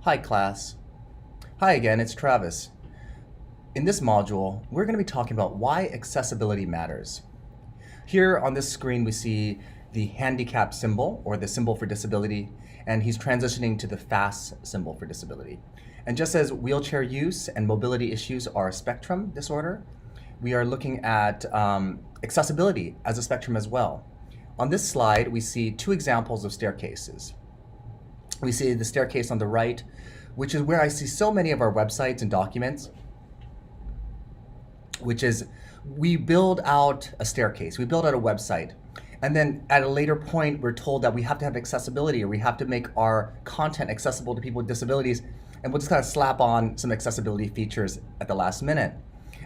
Hi class. Hi again, it's Travis. In this module, we're going to be talking about why accessibility matters. Here on this screen we see the handicap symbol, or the symbol for disability, and he's transitioning to the FAST symbol for disability. And just as wheelchair use and mobility issues are a spectrum disorder, we are looking at accessibility as a spectrum as well. On this slide, we see two examples of staircases. We see the staircase on the right, which is where I see so many of our websites and documents, which is we build out a staircase, we build out a website, and then at a later point we're told that we have to have accessibility, or we have to make our content accessible to people with disabilities, and we'll just kind of slap on some accessibility features at the last minute.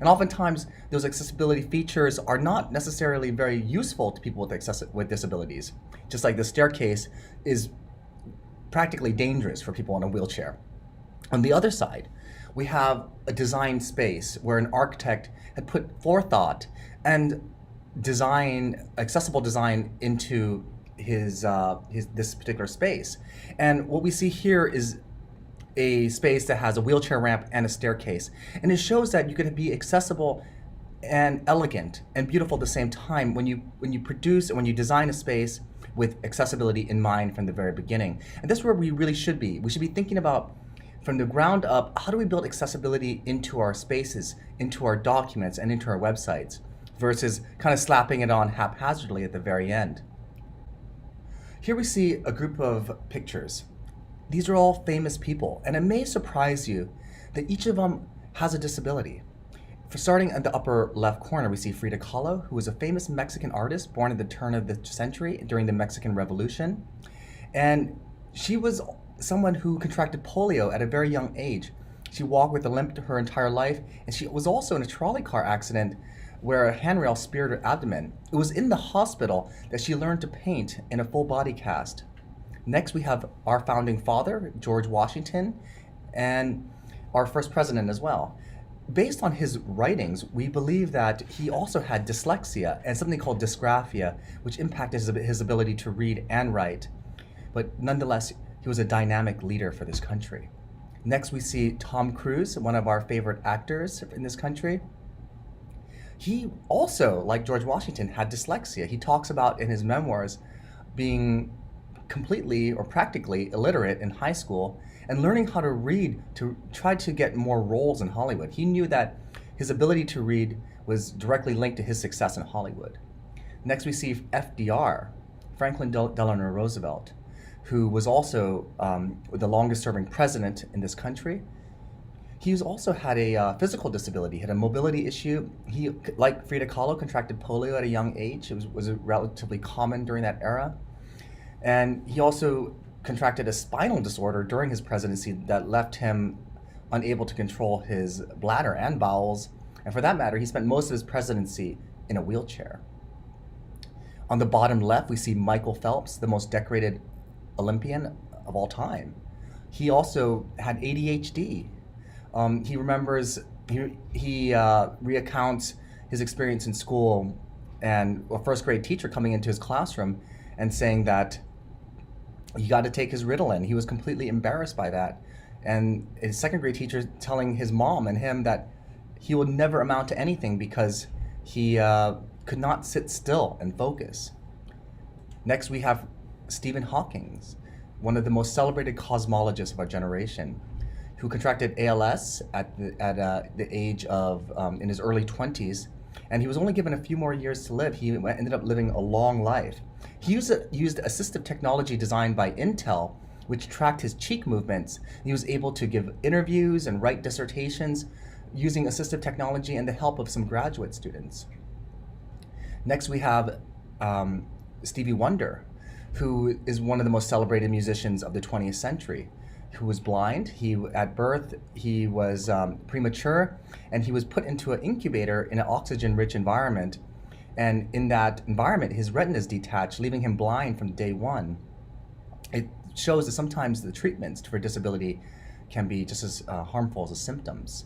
And oftentimes those accessibility features are not necessarily very useful to people with disabilities, just like the staircase is practically dangerous for people in a wheelchair. On the other side, we have a design space where an architect had put forethought and accessible design into this particular space. And what we see here is a space that has a wheelchair ramp and a staircase. And it shows that you could be accessible and elegant and beautiful at the same time when you produce and when you design a space with accessibility in mind from the very beginning. And that's where we really should be. We should be thinking about, from the ground up, how do we build accessibility into our spaces, into our documents, and into our websites, versus kind of slapping it on haphazardly at the very end. Here we see a group of pictures. These are all famous people, and it may surprise you that each of them has a disability. For starting at the upper left corner, we see Frida Kahlo, who was a famous Mexican artist born at the turn of the century during the Mexican Revolution. And she was someone who contracted polio at a very young age. She walked with a limp her entire life, and she was also in a trolley car accident where a handrail speared her abdomen. It was in the hospital that she learned to paint in a full body cast. Next, we have our founding father, George Washington, and our first president as well. Based on his writings, we believe that he also had dyslexia and something called dysgraphia, which impacted his ability to read and write. But nonetheless, he was a dynamic leader for this country. Next, we see Tom Cruise, one of our favorite actors in this country. He also, like George Washington, had dyslexia. He talks about in his memoirs being completely or practically illiterate in high school and learning how to read to try to get more roles in Hollywood. He knew that his ability to read was directly linked to his success in Hollywood. Next, we see FDR, Franklin Delano Roosevelt, who was also the longest serving president in this country. He also had a physical disability, had a mobility issue. He, like Frida Kahlo, contracted polio at a young age. It was relatively common during that era. And he also contracted a spinal disorder during his presidency that left him unable to control his bladder and bowels. And for that matter, he spent most of his presidency in a wheelchair. On the bottom left, we see Michael Phelps, the most decorated Olympian of all time. He also had ADHD. He recounts his experience in school and a first grade teacher coming into his classroom and saying that he got to take his Ritalin. He was completely embarrassed by that. And his second grade teacher telling his mom and him that he would never amount to anything because he could not sit still and focus. Next, we have Stephen Hawking, one of the most celebrated cosmologists of our generation, who contracted ALS at the age of, in his early 20s, and he was only given a few more years to live. He ended up living a long life. He used assistive technology designed by Intel, which tracked his cheek movements. He was able to give interviews and write dissertations using assistive technology and the help of some graduate students. Next, we have Stevie Wonder, who is one of the most celebrated musicians of the 20th century, who was blind. At birth, he was premature, and he was put into an incubator in an oxygen-rich environment. And in that environment, his retinas detached, leaving him blind from day one. It shows that sometimes the treatments for disability can be just as harmful as the symptoms.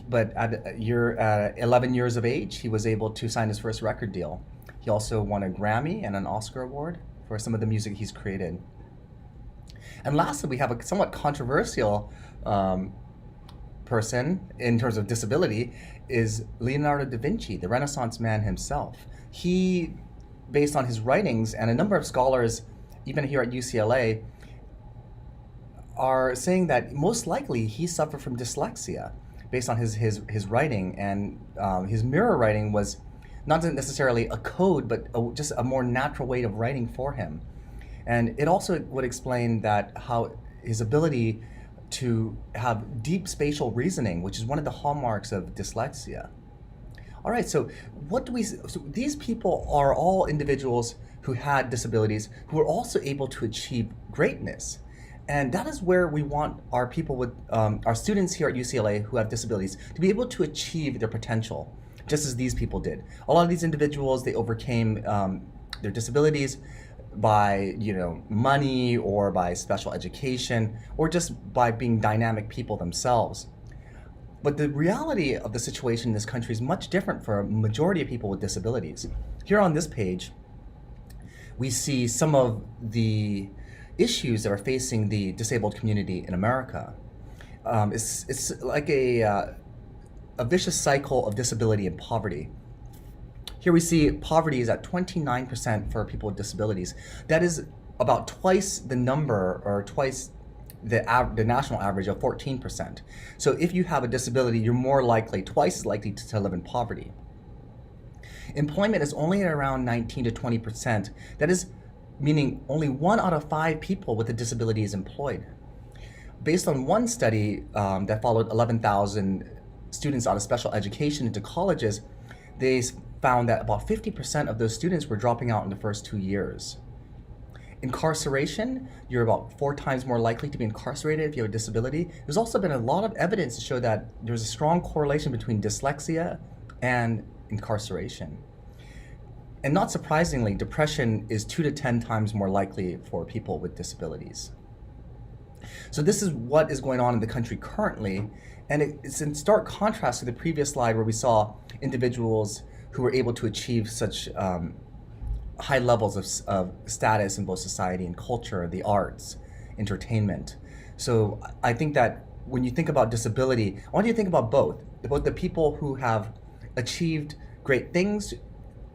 But at 11 years of age, he was able to sign his first record deal. He also won a Grammy and an Oscar award for some of the music he's created. And lastly, we have a somewhat controversial person in terms of disability is Leonardo da Vinci, the Renaissance man himself. He, based on his writings, and a number of scholars, even here at UCLA, are saying that most likely he suffered from dyslexia based on his writing. And his mirror writing was not necessarily a code, but just a more natural way of writing for him. And it also would explain that how his ability to have deep spatial reasoning, which is one of the hallmarks of dyslexia. All right, so so these people are all individuals who had disabilities who are also able to achieve greatness. And that is where we want our people with, our students here at UCLA who have disabilities to be able to achieve their potential, just as these people did. A lot of these individuals, they overcame their disabilities by money or by special education or just by being dynamic people themselves. But the reality of the situation in this country is much different for a majority of people with disabilities. Here on this page, we see some of the issues that are facing the disabled community in America. It's like a vicious cycle of disability and poverty. Here we see poverty is at 29% for people with disabilities. That is about twice the number, or twice the national average of 14%. So if you have a disability, you're more likely, twice as likely to live in poverty. Employment is only at around 19 to 20%. That is meaning only 1 out of 5 people with a disability is employed. Based on one study that followed 11,000 students out of special education into colleges, they found that about 50% of those students were dropping out in the first 2 years. Incarceration, you're about 4 times more likely to be incarcerated if you have a disability. There's also been a lot of evidence to show that there's a strong correlation between dyslexia and incarceration. And not surprisingly, depression is 2 to 10 times more likely for people with disabilities. So this is what is going on in the country currently, and it's in stark contrast to the previous slide where we saw individuals who were able to achieve such high levels of status in both society and culture, the arts, entertainment. So I think that when you think about disability, I want you to think about both the people who have achieved great things,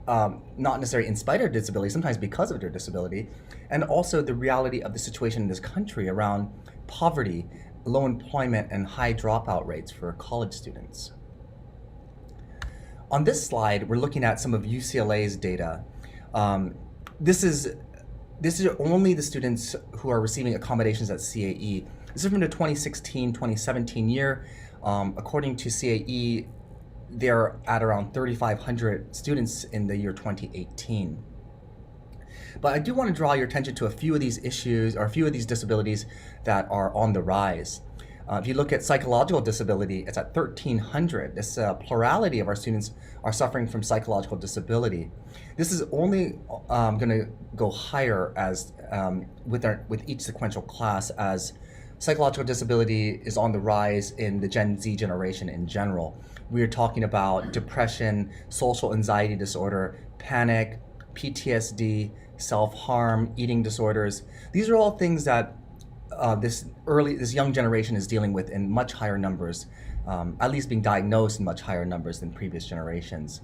not necessarily in spite of disability, sometimes because of their disability, and also the reality of the situation in this country around poverty, low employment, and high dropout rates for college students. On this slide, we're looking at some of UCLA's data. This is only the students who are receiving accommodations at CAE. This is from the 2016-2017 year. According to CAE, they're at around 3,500 students in the year 2018. But I do want to draw your attention to a few of these issues, or a few of these disabilities that are on the rise. If you look at psychological disability, it's at 1,300. This plurality of our students are suffering from psychological disability. This is only going to go higher as with each sequential class, as psychological disability is on the rise in the Gen Z generation in general. We are talking about depression, social anxiety disorder, panic, PTSD, self-harm, eating disorders. These are all things that this young generation is dealing with in much higher numbers, at least being diagnosed in much higher numbers than previous generations.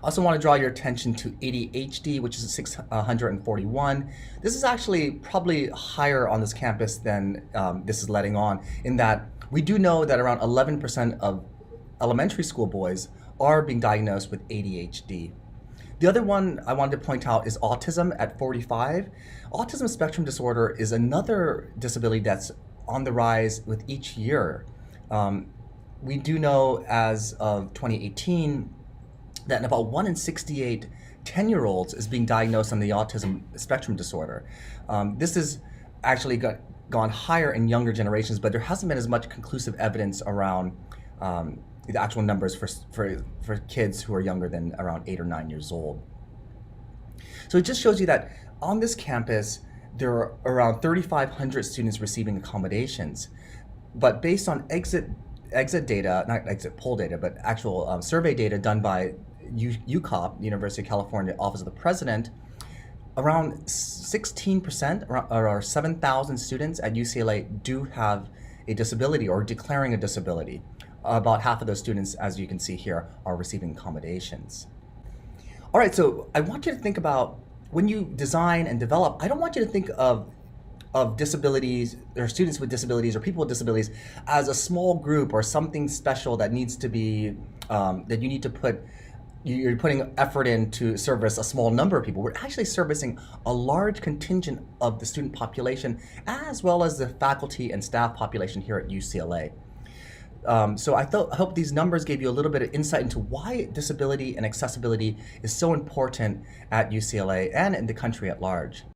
I also want to draw your attention to ADHD, which is 641. This is actually probably higher on this campus than this is letting on, in that we do know that around 11% of elementary school boys are being diagnosed with ADHD. The other one I wanted to point out is autism at 45. Autism spectrum disorder is another disability that's on the rise with each year. We do know as of 2018 that about 1 in 68 10-year-olds is being diagnosed on the autism spectrum disorder. This has actually gone higher in younger generations, but there hasn't been as much conclusive evidence around the actual numbers for kids who are younger than around 8 or 9 years old. So it just shows you that on this campus, there are around 3,500 students receiving accommodations. But based on exit data, not exit poll data, but actual survey data done by UCOP, University of California Office of the President, Around 16%, or 7,000 students at UCLA do have a disability or declaring a disability. About half of those students, as you can see here, are receiving accommodations. All right, so I want you to think about when you design and develop, I don't want you to think of disabilities or students with disabilities or people with disabilities as a small group or something special that needs to be, that you need to put, you're putting effort in to service a small number of people. We're actually servicing a large contingent of the student population as well as the faculty and staff population here at UCLA. So I hope these numbers gave you a little bit of insight into why disability and accessibility is so important at UCLA and in the country at large.